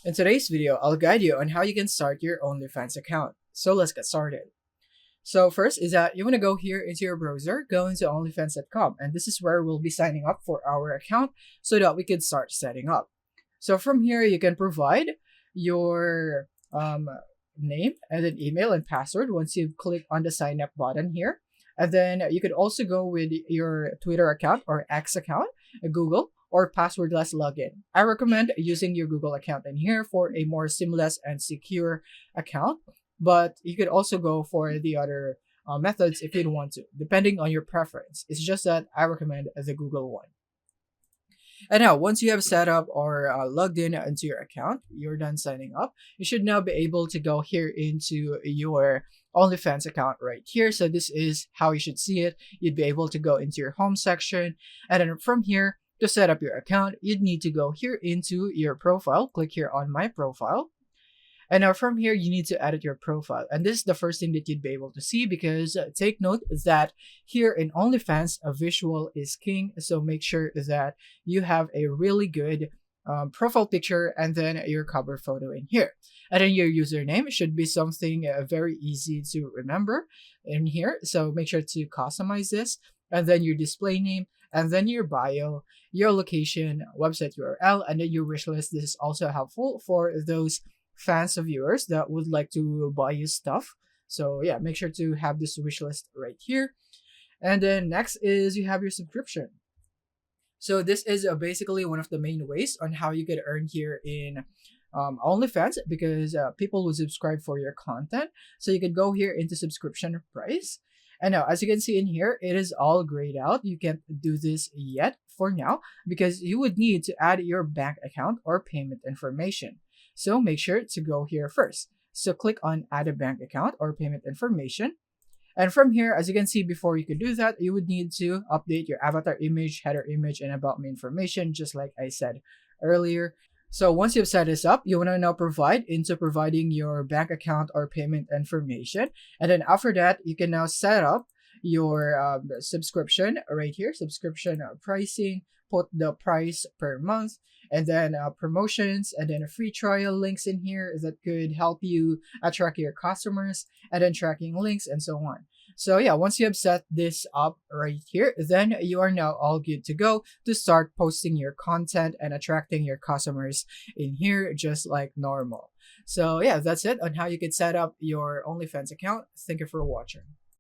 In today's video, I'll guide you on how you can start your OnlyFans account. So let's get started. So first is that you want to go here into your browser, go into onlyfans.com, and this is where we'll be signing up for our account so that we can start setting up. So from here, you can provide your name and then email and password once you click on the sign up button here. And then you could also go with your Twitter account or X account, Google, or passwordless login. I recommend using your Google account in here for a more seamless and secure account, but you could also go for the other methods if you'd want to, depending on your preference. It's just that I recommend the Google one. And now, once you have set up or logged in into your account, you're done signing up, you should now be able to go here into your OnlyFans account right here. So this is how you should see it. You'd be able to go into your home section, and then from here, to set up your account, you'd need to go here into your profile, click here on my profile. And now from here, you need to edit your profile. And this is the first thing that you'd be able to see because take note that here in OnlyFans, a visual is king. So make sure that you have a really good profile picture and then your cover photo in here. And then your username should be something very easy to remember in here. So make sure to customize this. And then your display name, and then your bio, your location, website URL, and then your wish list. This is also helpful for those fans of yours that would like to buy you stuff. So yeah, make sure to have this wish list right here. And then next is you have your subscription. So this is basically one of the main ways on how you could earn here in OnlyFans because people will subscribe for your content. So you could go here into subscription price. And now, as you can see in here, it is all grayed out. You can't do this yet for now because you would need to add your bank account or payment information. So make sure to go here first. So click on add a bank account or payment information. And from here, as you can see, before you could do that, you would need to update your avatar image, header image, and about me information, just like I said earlier. So once you've set this up, you want to now providing your bank account or payment information. And then after that, you can now set up your subscription right here, subscription pricing, put the price per month, and then promotions, and then a free trial links in here that could help you attract your customers, and then tracking links and so on. So yeah, once you have set this up right here, then you are now all good to go to start posting your content and attracting your customers in here just like normal. So yeah, that's it on how you can set up your OnlyFans account. Thank you for watching.